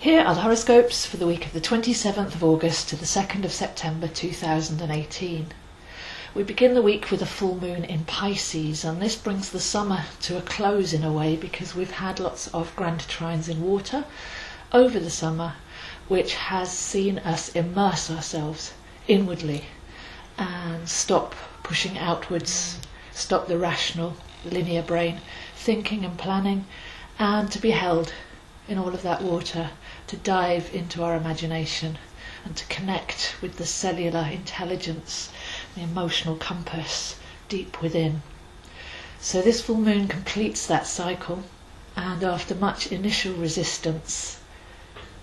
Here are the horoscopes for the week of the 27th of August to the 2nd of September 2018. We begin the week with a full moon in Pisces, and this brings the summer to a close in a way because we've had lots of grand trines in water over the summer, which has seen us immerse ourselves inwardly and stop pushing outwards, stop the rational, linear brain thinking and planning, and to be held in all of that water, to dive into our imagination and to connect with the cellular intelligence, the emotional compass deep within. So this full moon completes that cycle, and after much initial resistance,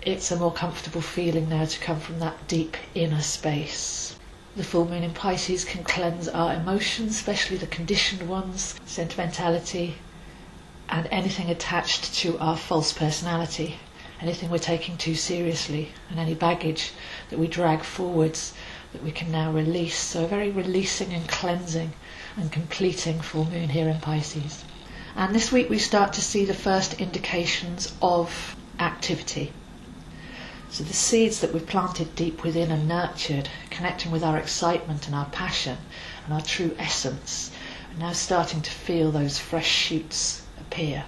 it's a more comfortable feeling now to come from that deep inner space. The full moon in Pisces can cleanse our emotions, especially the conditioned ones, sentimentality, and anything attached to our false personality, anything we're taking too seriously, and any baggage that we drag forwards that we can now release. So a very releasing and cleansing and completing full moon here in Pisces. And this week we start to see the first indications of activity. So the seeds that we've planted deep within and nurtured, connecting with our excitement and our passion and our true essence, are now starting to feel those fresh shoots appear.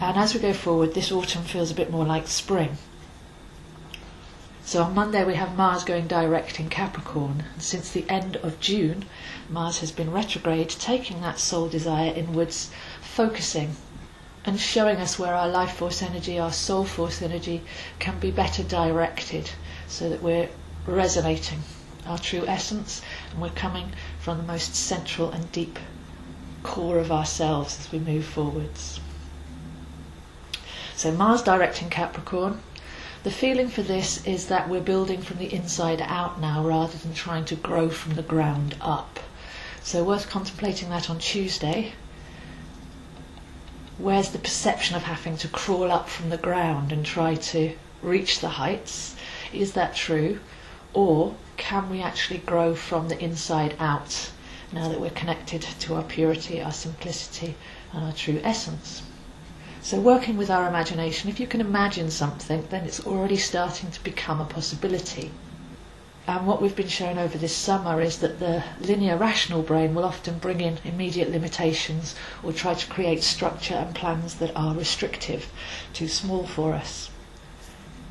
And as we go forward, this autumn feels a bit more like spring. So on Monday we have Mars going direct in Capricorn, and since the end of June Mars has been retrograde, taking that soul desire inwards, focusing and showing us where our life force energy, our soul force energy can be better directed, so that we're resonating our true essence and we're coming from the most central and deep core of ourselves as we move forwards. So Mars direct in Capricorn. The feeling for this is that we're building from the inside out now rather than trying to grow from the ground up. So worth contemplating that on Tuesday. Where's the perception of having to crawl up from the ground and try to reach the heights? Is that true? Or can we actually grow from the inside out now that we're connected to our purity, our simplicity and our true essence? So working with our imagination, if you can imagine something, then it's already starting to become a possibility. And what we've been shown over this summer is that the linear rational brain will often bring in immediate limitations or try to create structure and plans that are restrictive, too small for us.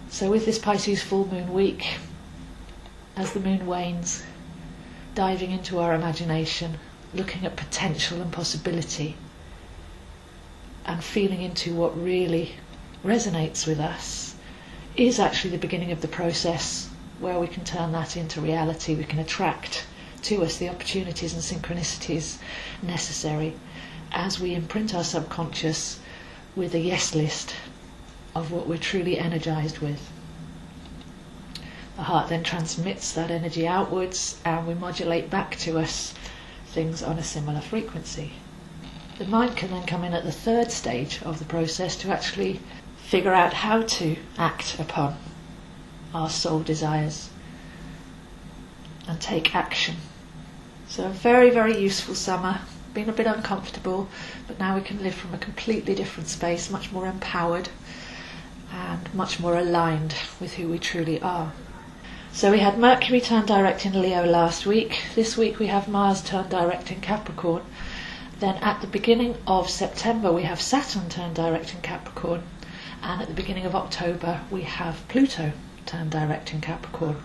So with this Pisces full moon week, as the moon wanes, diving into our imagination, looking at potential and possibility, and feeling into what really resonates with us, is actually the beginning of the process where we can turn that into reality. We can attract to us the opportunities and synchronicities necessary as we imprint our subconscious with a yes list of what we're truly energized with. The heart then transmits that energy outwards, and we modulate back to us things on a similar frequency. The mind can then come in at the third stage of the process to actually figure out how to act upon our soul desires and take action. So a very, very useful summer. Been a bit uncomfortable, but now we can live from a completely different space, much more empowered and much more aligned with who we truly are. So we had Mercury turn direct in Leo last week. This week we have Mars turn direct in Capricorn. Then at the beginning of September we have Saturn turn direct in Capricorn, and at the beginning of October we have Pluto turn direct in Capricorn.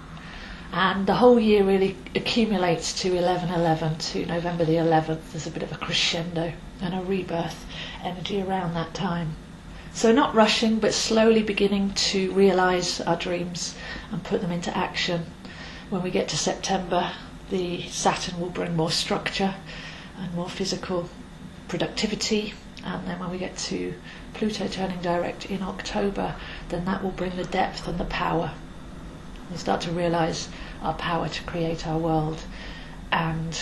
And the whole year really accumulates to 11/11, to November the 11th. There's a bit of a crescendo and a rebirth energy around that time. So not rushing, but slowly beginning to realise our dreams and put them into action. When we get to September, the Saturn will bring more structure and more physical productivity, and then when we get to Pluto turning direct in October, then that will bring the depth and the power. We start to realise our power to create our world and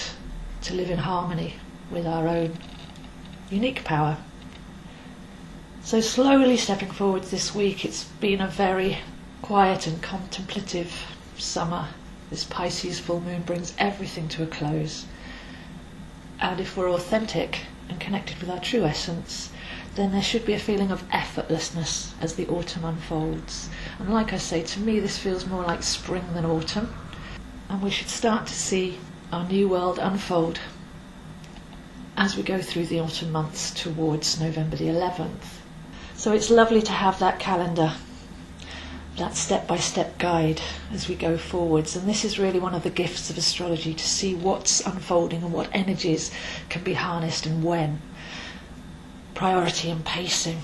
to live in harmony with our own unique power. So slowly stepping forward this week, it's been a very quiet and contemplative summer. This Pisces full moon brings everything to a close. And if we're authentic and connected with our true essence, then there should be a feeling of effortlessness as the autumn unfolds. And like I say, to me this feels more like spring than autumn, and we should start to see our new world unfold as we go through the autumn months towards November the 11th. So it's lovely to have that calendar, that step-by-step guide as we go forwards, and this is really one of the gifts of astrology, to see what's unfolding and what energies can be harnessed and when. Priority and pacing,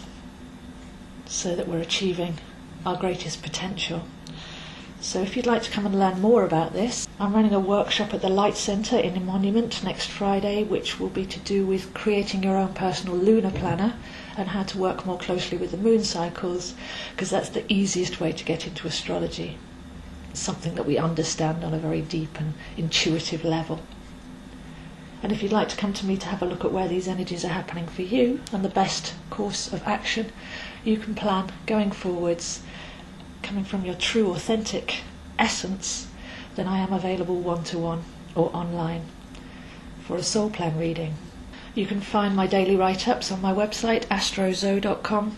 so that we're achieving our greatest potential. So if you'd like to come and learn more about this, I'm running a workshop at the Light Centre in Monument next Friday, which will be to do with creating your own personal lunar planner and how to work more closely with the moon cycles, because that's the easiest way to get into astrology. It's something that we understand on a very deep and intuitive level. And if you'd like to come to me to have a look at where these energies are happening for you and the best course of action you can plan going forwards, coming from your true authentic essence, then I am available one-to-one or online for a soul plan reading. You can find my daily write-ups on my website astrozo.com,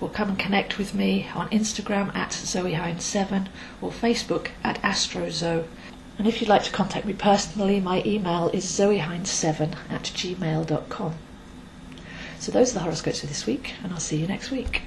or come and connect with me on Instagram at ZoeHines7 or Facebook at astrozo. And if you'd like to contact me personally, my email is zoehines7@gmail.com. So those are the horoscopes for this week, and I'll see you next week.